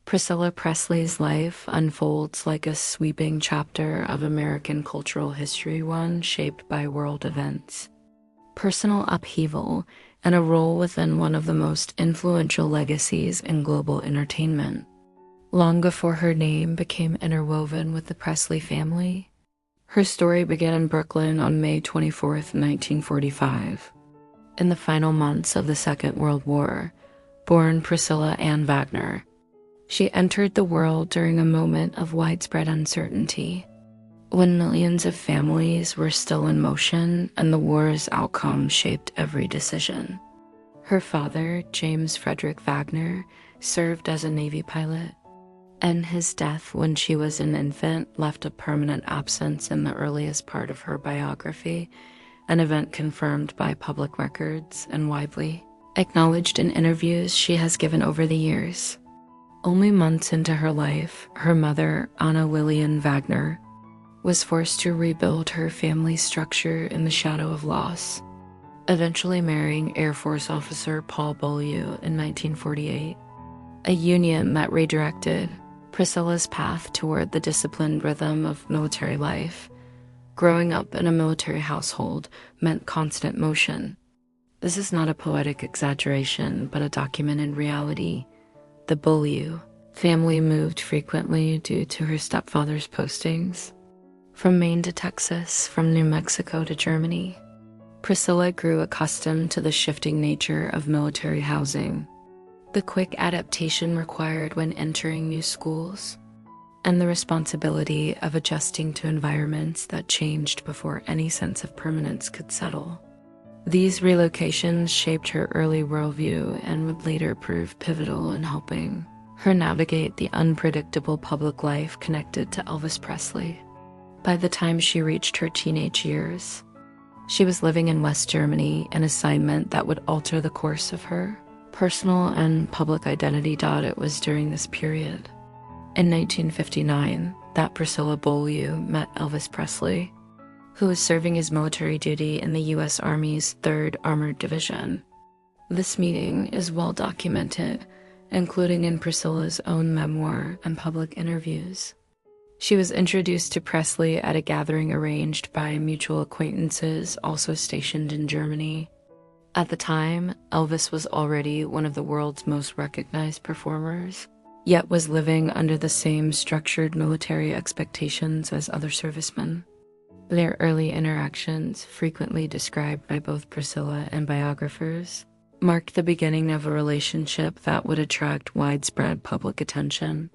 Priscilla Presley's life unfolds like a sweeping chapter of American cultural history, one shaped by world events, personal upheaval, and a role within one of the most influential legacies in global entertainment. Long before her name became interwoven with the Presley family, her story began in Brooklyn on May 24, 1945. In the final months of the Second World War, born Priscilla Ann Wagner, she entered the world during a moment of widespread uncertainty, when millions of families were still in motion and the war's outcome shaped every decision. Her father, James Frederick Wagner, served as a Navy pilot, and his death when she was an infant left a permanent absence in the earliest part of her biography, an event confirmed by public records and widely acknowledged in interviews she has given over the years. Only months into her life, her mother, Anna Lillian Wagner, was forced to rebuild her family structure in the shadow of loss, eventually marrying Air Force officer Paul Beaulieu in 1948, a union that redirected Priscilla's path toward the disciplined rhythm of military life. Growing up in a military household meant constant motion. This is not a poetic exaggeration, but a documented reality. The Beaulieu family moved frequently due to her stepfather's postings, from Maine to Texas, from New Mexico to Germany. Priscilla grew accustomed to the shifting nature of military housing, the quick adaptation required when entering new schools, and the responsibility of adjusting to environments that changed before any sense of permanence could settle. These relocations shaped her early worldview and would later prove pivotal in helping her navigate the unpredictable public life connected to Elvis Presley. By the time she reached her teenage years, she was living in West Germany, an assignment that would alter the course of her personal and public identity. It was during this period, in 1959, that Priscilla Beaulieu met Elvis Presley, who was serving his military duty in the U.S. Army's 3rd Armored Division. This meeting is well documented, including in Priscilla's own memoir and public interviews. She was introduced to Presley at a gathering arranged by mutual acquaintances also stationed in Germany. At the time, Elvis was already one of the world's most recognized performers, yet was living under the same structured military expectations as other servicemen. Their early interactions, frequently described by both Priscilla and biographers, marked the beginning of a relationship that would attract widespread public attention.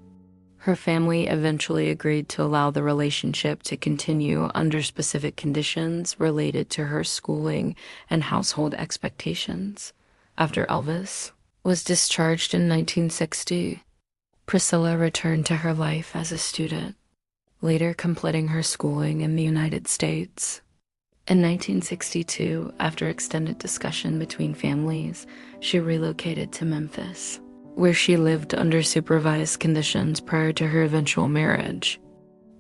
Her family eventually agreed to allow the relationship to continue under specific conditions related to her schooling and household expectations. After Elvis was discharged in 1960, Priscilla returned to her life as a student, later completing her schooling in the United States. In 1962, after extended discussion between families, she relocated to Memphis, where she lived under supervised conditions prior to her eventual marriage.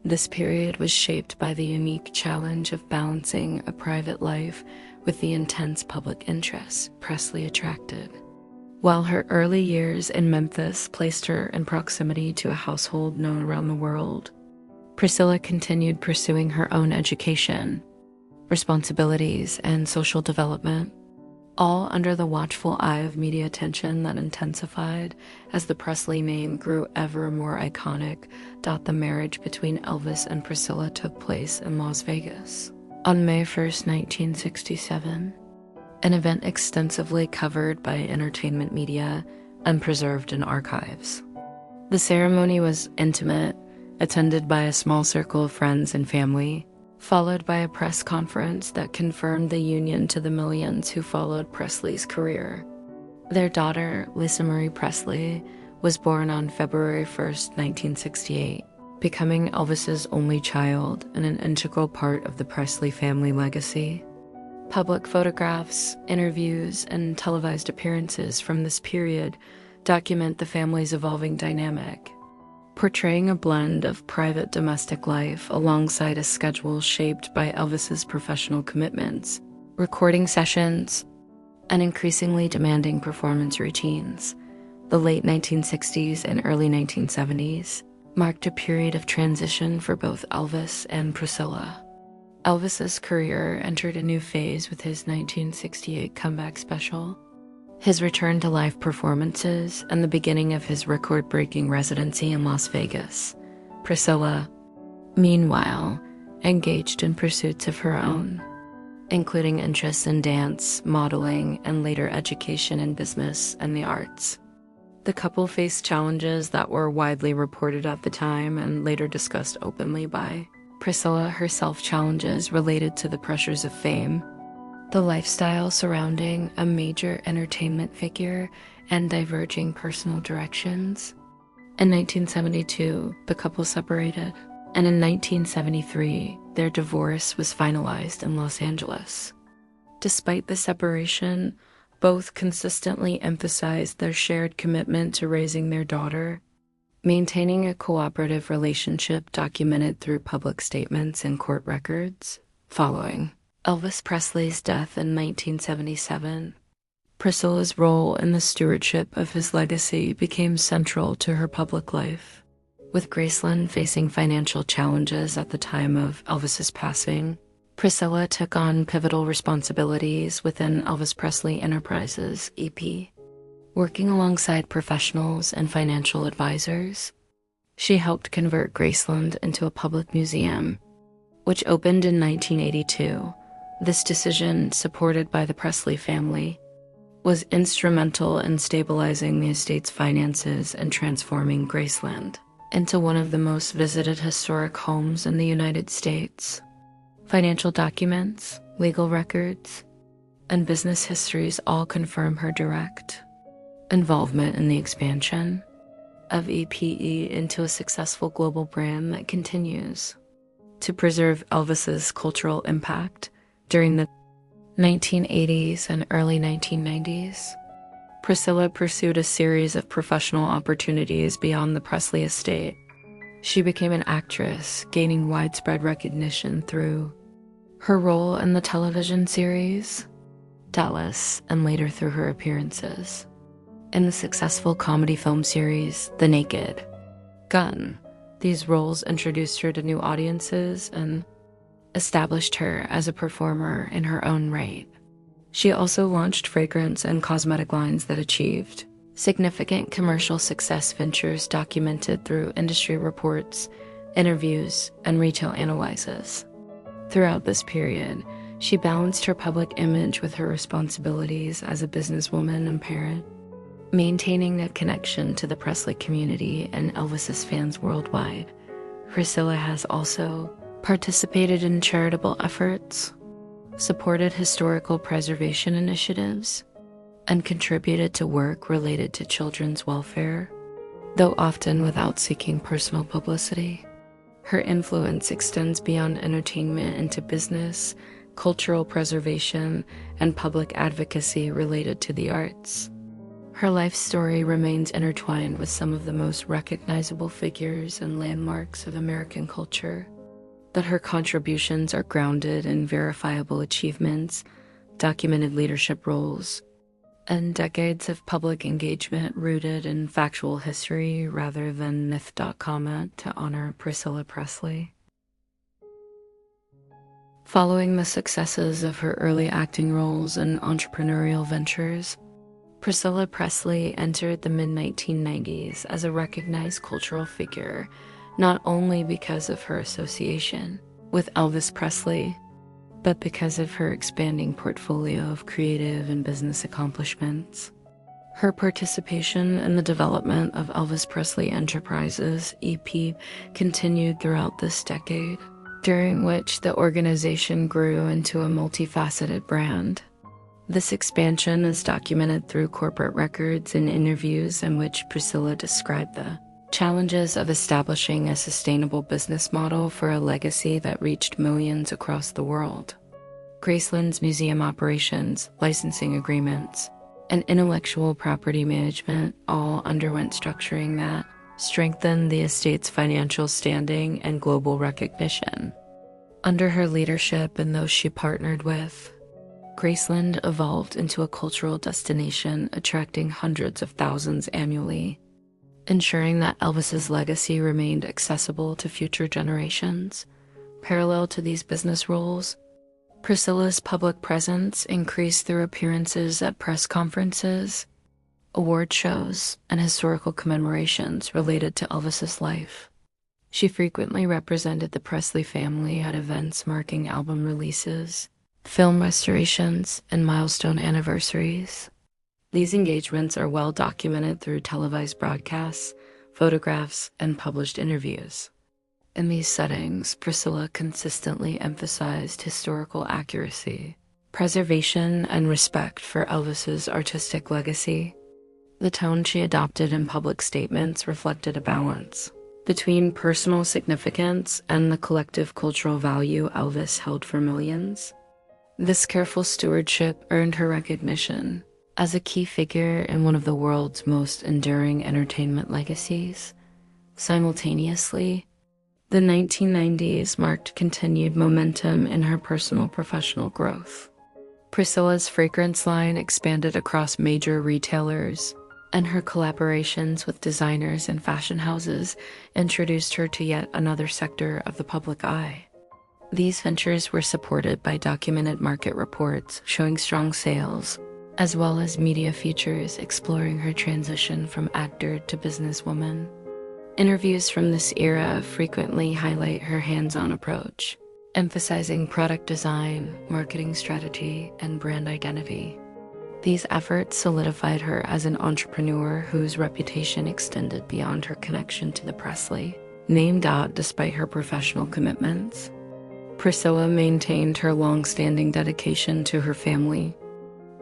This period was shaped by the unique challenge of balancing a private life with the intense public interest Presley attracted. While her early years in Memphis placed her in proximity to a household known around the world, Priscilla continued pursuing her own education, responsibilities, and social development, all under the watchful eye of media attention that intensified as the Presley name grew ever more iconic. The marriage between Elvis and Priscilla took place in Las Vegas on May 1st, 1967, an event extensively covered by entertainment media and preserved in archives. The ceremony was intimate, attended by a small circle of friends and family, followed by a press conference that confirmed the union to the millions who followed Presley's career. Their daughter, Lisa Marie Presley, was born on February 1st, 1968, becoming Elvis's only child and an integral part of the Presley family legacy. Public photographs, interviews, and televised appearances from this period document the family's evolving dynamic, portraying a blend of private domestic life alongside a schedule shaped by Elvis's professional commitments, recording sessions, and increasingly demanding performance routines. The late 1960s and early 1970s marked a period of transition for both Elvis and Priscilla. Elvis's career entered a new phase with his 1968 comeback special, his return to live performances, and the beginning of his record-breaking residency in Las Vegas. Priscilla, meanwhile, engaged in pursuits of her own, including interests in dance, modeling, and later education in business and the arts. The couple faced challenges that were widely reported at the time and later discussed openly by Priscilla herself, challenges related to the pressures of fame, the lifestyle surrounding a major entertainment figure, and diverging personal directions. In 1972, the couple separated, and in 1973, their divorce was finalized in Los Angeles. Despite the separation, both consistently emphasized their shared commitment to raising their daughter, maintaining a cooperative relationship documented through public statements and court records. Following Elvis Presley's death in 1977, Priscilla's role in the stewardship of his legacy became central to her public life. With Graceland facing financial challenges at the time of Elvis's passing, Priscilla took on pivotal responsibilities within Elvis Presley Enterprises, EP. Working alongside professionals and financial advisors, she helped convert Graceland into a public museum, which opened in 1982. This decision, supported by the Presley family, was instrumental in stabilizing the estate's finances and transforming Graceland into one of the most visited historic homes in the United States. Financial documents, legal records, and business histories all confirm her direct involvement in the expansion of EPE into a successful global brand that continues to preserve Elvis's cultural impact during the 1980s and early 1990s. Priscilla pursued a series of professional opportunities beyond the Presley estate. She became an actress, gaining widespread recognition through her role in the television series Dallas, and later through her appearances in the successful comedy film series The Naked Gun. These roles introduced her to new audiences and established her as a performer in her own right. She also launched fragrance and cosmetic lines that achieved significant commercial success, ventures documented through industry reports, interviews, and retail analyses. Throughout this period, she balanced her public image with her responsibilities as a businesswoman and parent, maintaining a connection to the Presley community and Elvis's fans worldwide. Priscilla has also participated in charitable efforts, supported historical preservation initiatives, and contributed to work related to children's welfare, though often without seeking personal publicity. Her influence extends beyond entertainment into business, cultural preservation, and public advocacy related to the arts. Her life story remains intertwined with some of the most recognizable figures and landmarks of American culture, that her contributions are grounded in verifiable achievements, documented leadership roles, and decades of public engagement rooted in factual history rather than myth.comment to honor Priscilla Presley. Following the successes of her early acting roles and entrepreneurial ventures, Priscilla Presley entered the mid-1990s as a recognized cultural figure, not only because of her association with Elvis Presley, but because of her expanding portfolio of creative and business accomplishments. Her participation in the development of Elvis Presley Enterprises, EP, continued throughout this decade, during which the organization grew into a multifaceted brand. This expansion is documented through corporate records and interviews in which Priscilla described the challenges of establishing a sustainable business model for a legacy that reached millions across the world. Graceland's museum operations, licensing agreements, and intellectual property management all underwent structuring that strengthened the estate's financial standing and global recognition. Under her leadership and those she partnered with, Graceland evolved into a cultural destination attracting hundreds of thousands annually, ensuring that Elvis's legacy remained accessible to future generations. Parallel to these business roles, Priscilla's public presence increased through appearances at press conferences, award shows, and historical commemorations related to Elvis's life. She frequently represented the Presley family at events marking album releases, film restorations, and milestone anniversaries. These engagements are well documented through televised broadcasts, photographs, and published interviews. In these settings, Priscilla consistently emphasized historical accuracy, preservation, and respect for Elvis's artistic legacy. The tone she adopted in public statements reflected a balance between personal significance and the collective cultural value Elvis held for millions. This careful stewardship earned her recognition as a key figure in one of the world's most enduring entertainment legacies. Simultaneously, the 1990s marked continued momentum in her personal professional growth. Priscilla's fragrance line expanded across major retailers, and her collaborations with designers and fashion houses introduced her to yet another sector of the public eye. These ventures were supported by documented market reports showing strong sales, as well as media features exploring her transition from actor to businesswoman. Interviews from this era frequently highlight her hands-on approach, emphasizing product design, marketing strategy, and brand identity. These efforts solidified her as an entrepreneur whose reputation extended beyond her connection to the Presley name. Despite her professional commitments, Priscilla maintained her long-standing dedication to her family.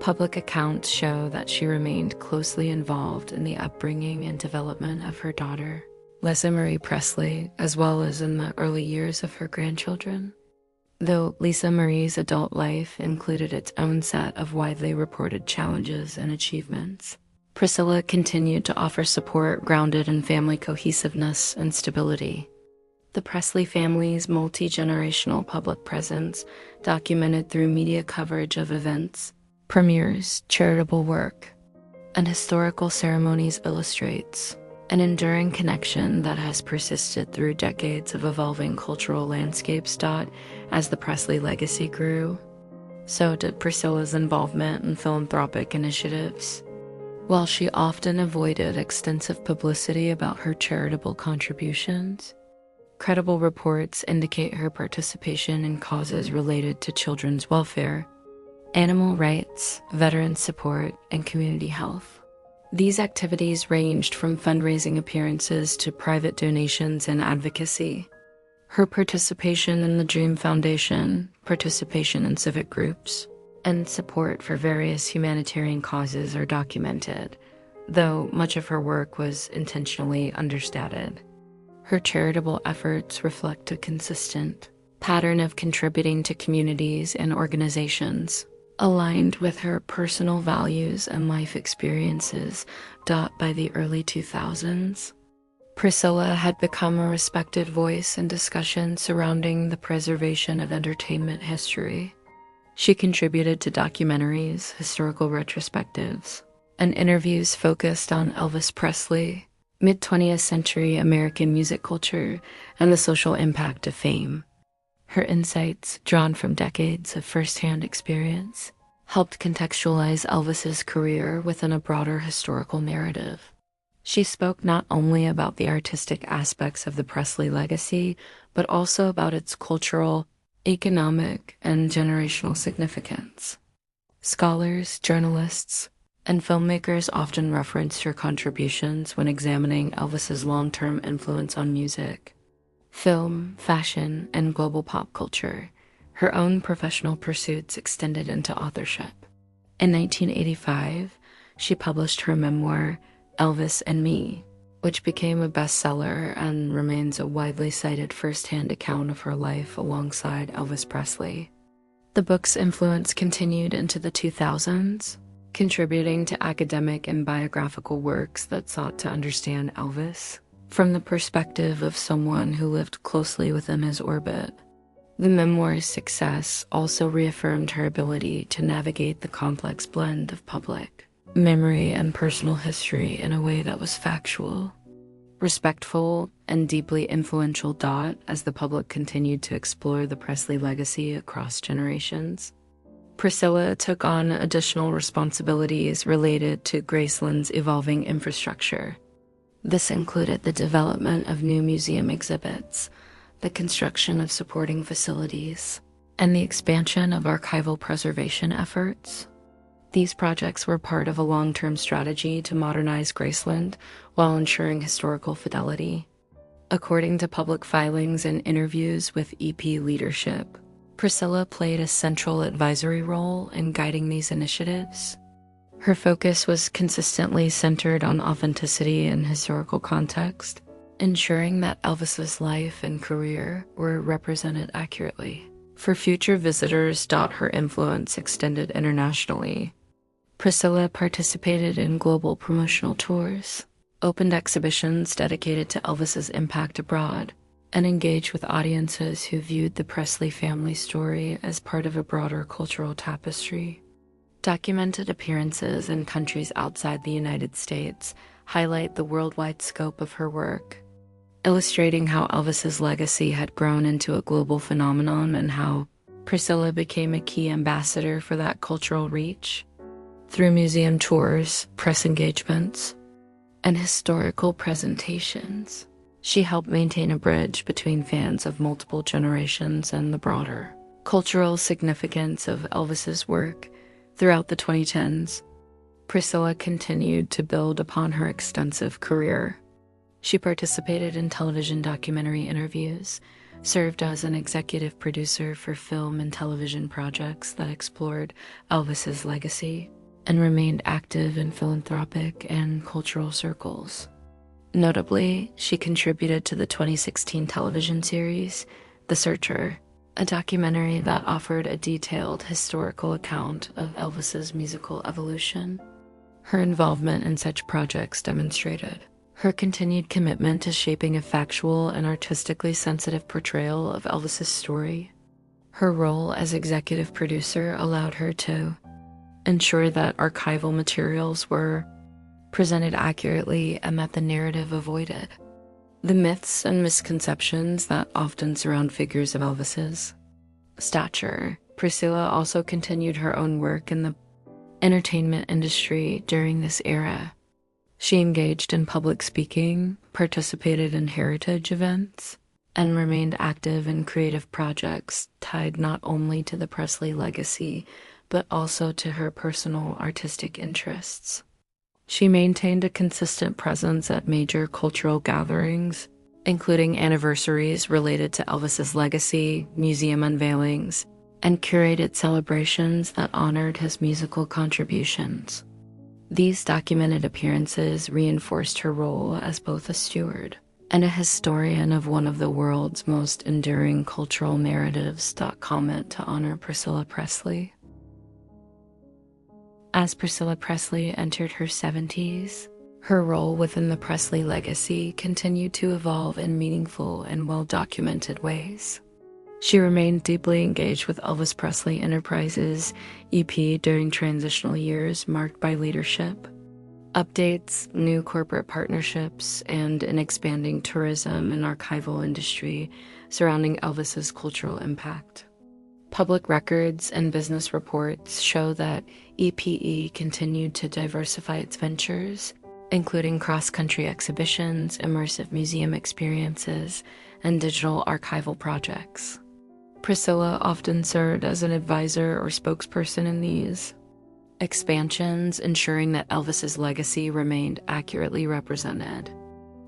Public accounts show that she remained closely involved in the upbringing and development of her daughter, Lisa Marie Presley, as well as in the early years of her grandchildren. Though Lisa Marie's adult life included its own set of widely reported challenges and achievements, Priscilla continued to offer support grounded in family cohesiveness and stability. The Presley family's multi-generational public presence, documented through media coverage of events, premieres, charitable work, and historical ceremonies, illustrates an enduring connection that has persisted through decades of evolving cultural landscapes. As the Presley legacy grew, so did Priscilla's involvement in philanthropic initiatives. While she often avoided extensive publicity about her charitable contributions, credible reports indicate her participation in causes related to children's welfare, animal rights, veteran support, and community health. These activities ranged from fundraising appearances to private donations and advocacy. Her participation in the Dream Foundation, participation in civic groups, and support for various humanitarian causes are documented, though much of her work was intentionally understated. Her charitable efforts reflect a consistent pattern of contributing to communities and organizations aligned with her personal values and life experiences. By the early 2000s, Priscilla had become a respected voice in discussions surrounding the preservation of entertainment history. She contributed to documentaries, historical retrospectives, and interviews focused on Elvis Presley, mid-20th century American music culture, and the social impact of fame. Her insights, drawn from decades of first-hand experience, helped contextualize Elvis's career within a broader historical narrative. She spoke not only about the artistic aspects of the Presley legacy, but also about its cultural, economic, and generational significance. Scholars, journalists, and filmmakers often referenced her contributions when examining Elvis's long-term influence on music, film, fashion, and global pop culture. Her own professional pursuits extended into authorship. In 1985, she published her memoir, Elvis and Me, which became a bestseller and remains a widely cited first-hand account of her life alongside Elvis Presley. The book's influence continued into the 2000s, contributing to academic and biographical works that sought to understand Elvis from the perspective of someone who lived closely within his orbit. The memoir's success also reaffirmed her ability to navigate the complex blend of public memory and personal history in a way that was factual, respectful, and deeply influential. As the public continued to explore the Presley legacy across generations, Priscilla took on additional responsibilities related to Graceland's evolving infrastructure. This included the development of new museum exhibits, the construction of supporting facilities, and the expansion of archival preservation efforts. These projects were part of a long-term strategy to modernize Graceland while ensuring historical fidelity. According to public filings and interviews with EP leadership, Priscilla played a central advisory role in guiding these initiatives. Her focus was consistently centered on authenticity and historical context, ensuring that Elvis's life and career were represented accurately. For future visitors, her influence extended internationally. Priscilla participated in global promotional tours, opened exhibitions dedicated to Elvis's impact abroad, and engaged with audiences who viewed the Presley family story as part of a broader cultural tapestry. Documented appearances in countries outside the United States highlight the worldwide scope of her work, illustrating how Elvis's legacy had grown into a global phenomenon and how Priscilla became a key ambassador for that cultural reach. Through museum tours, press engagements, and historical presentations, she helped maintain a bridge between fans of multiple generations and the broader cultural significance of Elvis's work. Throughout the 2010s, Priscilla continued to build upon her extensive career. She participated in television documentary interviews, served as an executive producer for film and television projects that explored Elvis's legacy, and remained active in philanthropic and cultural circles. Notably, she contributed to the 2016 television series, The Searcher, a documentary that offered a detailed historical account of Elvis's musical evolution. Her involvement in such projects demonstrated her continued commitment to shaping a factual and artistically sensitive portrayal of Elvis's story. Her role as executive producer allowed her to ensure that archival materials were presented accurately and that the narrative avoided the myths and misconceptions that often surround figures of Elvis's stature. Priscilla also continued her own work in the entertainment industry during this era. She engaged in public speaking, participated in heritage events, and remained active in creative projects tied not only to the Presley legacy, but also to her personal artistic interests. She maintained a consistent presence at major cultural gatherings, including anniversaries related to Elvis's legacy, museum unveilings, and curated celebrations that honored his musical contributions. These documented appearances reinforced her role as both a steward and a historian of one of the world's most enduring cultural narratives. Comment to honor Priscilla Presley. As Priscilla Presley entered her 70s, her role within the Presley legacy continued to evolve in meaningful and well-documented ways. She remained deeply engaged with Elvis Presley Enterprises, EP, during transitional years marked by leadership, updates, new corporate partnerships, and an expanding tourism and archival industry surrounding Elvis's cultural impact. Public records and business reports show that EPE continued to diversify its ventures, including cross-country exhibitions, immersive museum experiences, and digital archival projects. Priscilla often served as an advisor or spokesperson in these expansions, ensuring that Elvis's legacy remained accurately represented.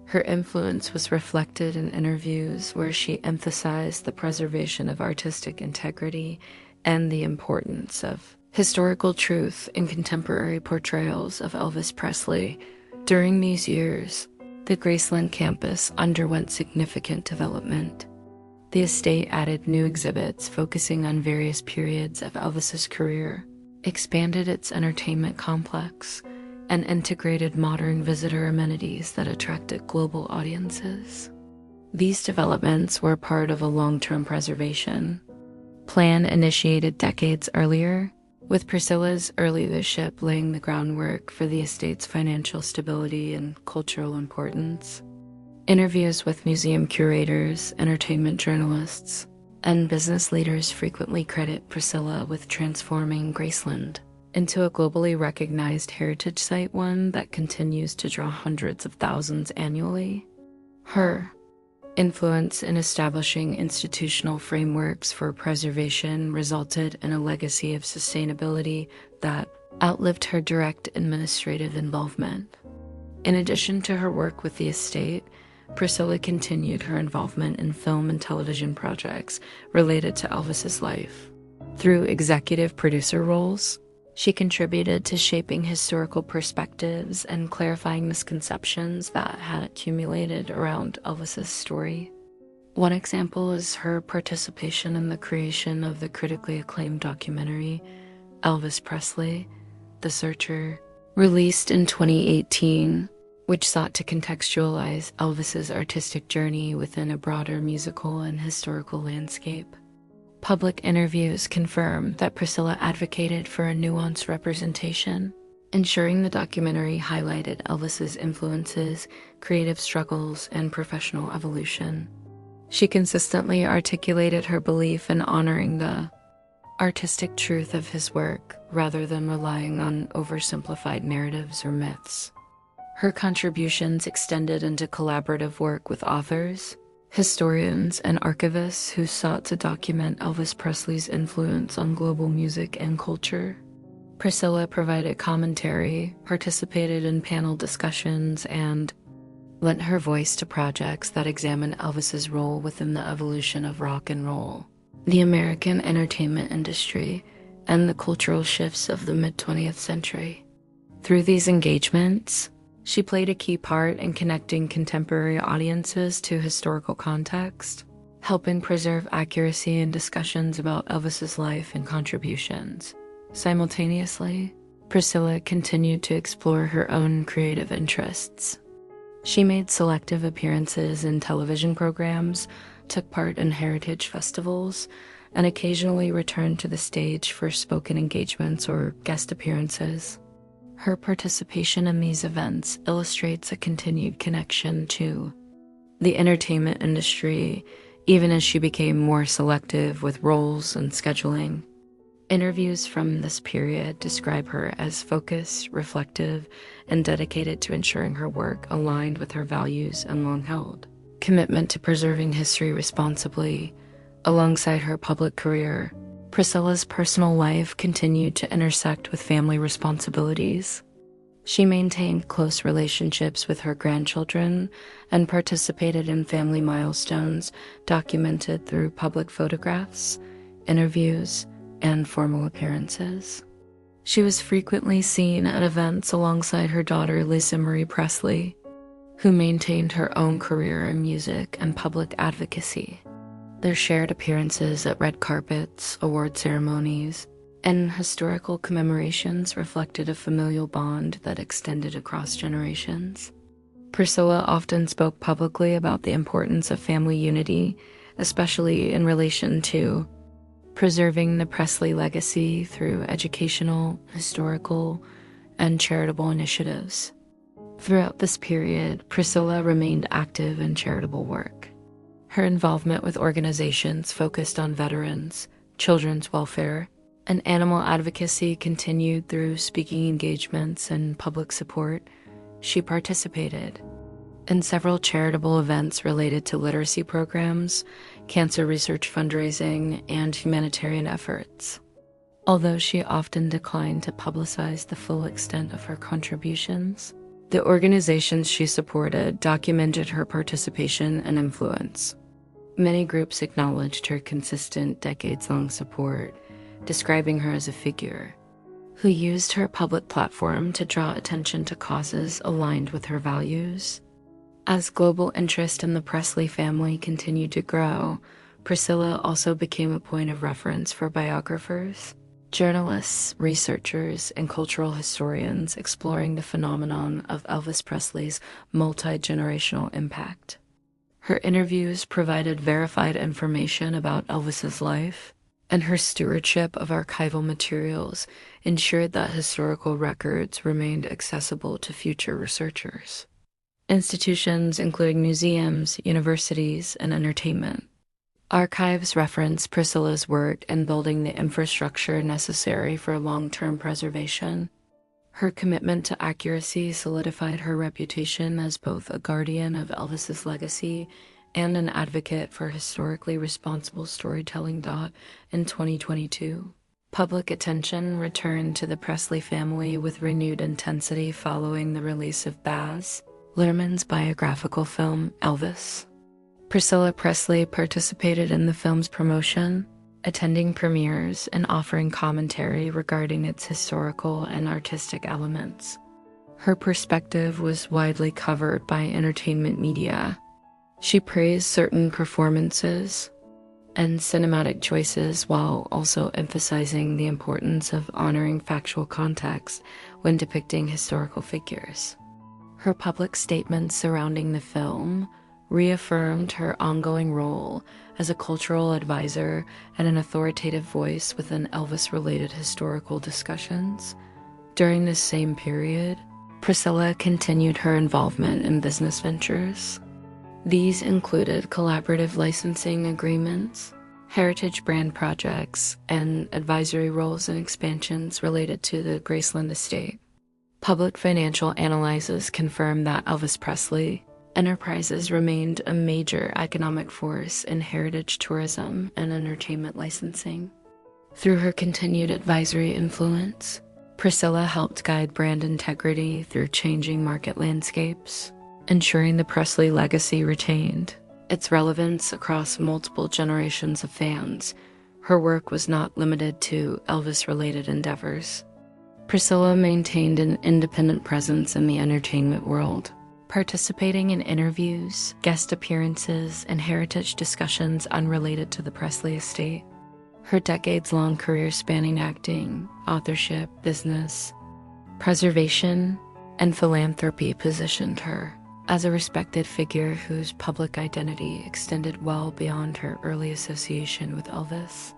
Her influence was reflected in interviews where she emphasized the preservation of artistic integrity and the importance of historical truth in contemporary portrayals of Elvis Presley. During these years, the Graceland campus underwent significant development. The estate added new exhibits focusing on various periods of Elvis's career, expanded its entertainment complex, and integrated modern visitor amenities that attracted global audiences. These developments were part of a long-term preservation plan initiated decades earlier, with Priscilla's early leadership laying the groundwork for the estate's financial stability and cultural importance. Interviews with museum curators, entertainment journalists, and business leaders frequently credit Priscilla with transforming Graceland into a globally recognized heritage site, one that continues to draw hundreds of thousands annually. Her influence in establishing institutional frameworks for preservation resulted in a legacy of sustainability that outlived her direct administrative involvement. In addition to her work with the estate, Priscilla continued her involvement in film and television projects related to Elvis's life. Through executive producer roles, she contributed to shaping historical perspectives and clarifying misconceptions that had accumulated around Elvis's story. One example is her participation in the creation of the critically acclaimed documentary Elvis Presley, The Searcher, released in 2018, which sought to contextualize Elvis's artistic journey within a broader musical and historical landscape. Public interviews confirm that Priscilla advocated for a nuanced representation, ensuring the documentary highlighted Elvis's influences, creative struggles, and professional evolution. She consistently articulated her belief in honoring the artistic truth of his work rather than relying on oversimplified narratives or myths. Her contributions extended into collaborative work with authors, historians, and archivists who sought to document Elvis Presley's influence on global music and culture. Priscilla provided commentary, participated in panel discussions, and lent her voice to projects that examine Elvis's role within the evolution of rock and roll, the American entertainment industry, and the cultural shifts of the mid-20th century. Through these engagements, she played a key part in connecting contemporary audiences to historical context, helping preserve accuracy in discussions about Elvis's life and contributions. Simultaneously, Priscilla continued to explore her own creative interests. She made selective appearances in television programs, took part in heritage festivals, and occasionally returned to the stage for spoken engagements or guest appearances. Her participation in these events illustrates a continued connection to the entertainment industry, even as she became more selective with roles and scheduling. Interviews from this period describe her as focused, reflective, and dedicated to ensuring her work aligned with her values and long-held commitment to preserving history responsibly. Alongside her public career, Priscilla's personal life continued to intersect with family responsibilities. She maintained close relationships with her grandchildren and participated in family milestones documented through public photographs, interviews, and formal appearances. She was frequently seen at events alongside her daughter Lisa Marie Presley, who maintained her own career in music and public advocacy. Their shared appearances at red carpets, award ceremonies, and historical commemorations reflected a familial bond that extended across generations. Priscilla often spoke publicly about the importance of family unity, especially in relation to preserving the Presley legacy through educational, historical, and charitable initiatives. Throughout this period, Priscilla remained active in charitable work. Her involvement with organizations focused on veterans, children's welfare, and animal advocacy continued through speaking engagements and public support. She participated in several charitable events related to literacy programs, cancer research fundraising, and humanitarian efforts. Although she often declined to publicize the full extent of her contributions, the organizations she supported documented her participation and influence. Many groups acknowledged her consistent, decades-long support, describing her as a figure who used her public platform to draw attention to causes aligned with her values. As global interest in the Presley family continued to grow, Priscilla also became a point of reference for biographers, journalists, researchers, and cultural historians exploring the phenomenon of Elvis Presley's multi-generational impact. Her interviews provided verified information about Elvis's life, and her stewardship of archival materials ensured that historical records remained accessible to future researchers. Institutions including museums, universities, and entertainment archives reference Priscilla's work in building the infrastructure necessary for long-term preservation. Her commitment to accuracy solidified her reputation as both a guardian of Elvis's legacy and an advocate for historically responsible storytelling. In 2022, public attention returned to the Presley family with renewed intensity following the release of Baz Luhrmann's biographical film, Elvis. Priscilla Presley participated in the film's promotion, attending premieres and offering commentary regarding its historical and artistic elements. Her perspective was widely covered by entertainment media. She praised certain performances and cinematic choices while also emphasizing the importance of honoring factual context when depicting historical figures. Her public statements surrounding the film reaffirmed her ongoing role as a cultural advisor and an authoritative voice within Elvis-related historical discussions. During this same period, Priscilla continued her involvement in business ventures. These included collaborative licensing agreements, heritage brand projects, and advisory roles and expansions related to the Graceland estate. Public financial analyses confirmed that Elvis Presley Enterprises remained a major economic force in heritage tourism and entertainment licensing. Through her continued advisory influence, Priscilla helped guide brand integrity through changing market landscapes, ensuring the Presley legacy retained its relevance across multiple generations of fans. Her work was not limited to Elvis-related endeavors. Priscilla maintained an independent presence in the entertainment world, participating in interviews, guest appearances, and heritage discussions unrelated to the Presley estate. Her decades-long career spanning acting, authorship, business, preservation, and philanthropy positioned her as a respected figure whose public identity extended well beyond her early association with Elvis.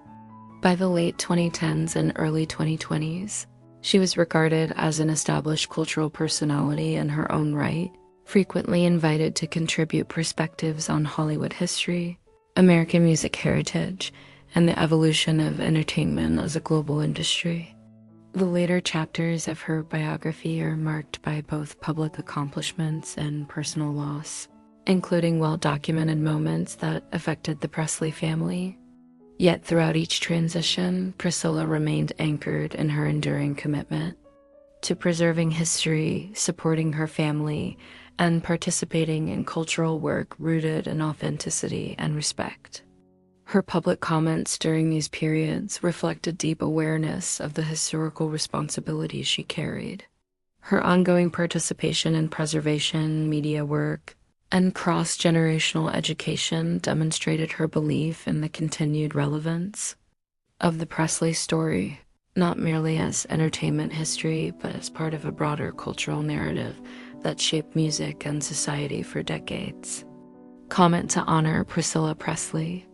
By the late 2010s and early 2020s, she was regarded as an established cultural personality in her own right, frequently invited to contribute perspectives on Hollywood history, American music heritage, and the evolution of entertainment as a global industry. The later chapters of her biography are marked by both public accomplishments and personal loss, including well-documented moments that affected the Presley family. Yet throughout each transition, Priscilla remained anchored in her enduring commitment to preserving history, supporting her family, and participating in cultural work rooted in authenticity and respect. Her public comments during these periods reflect a deep awareness of the historical responsibilities she carried. Her ongoing participation in preservation, media work, and cross-generational education demonstrated her belief in the continued relevance of the Presley story, not merely as entertainment history, but as part of a broader cultural narrative that shaped music and society for decades. Comment to honor Priscilla Presley.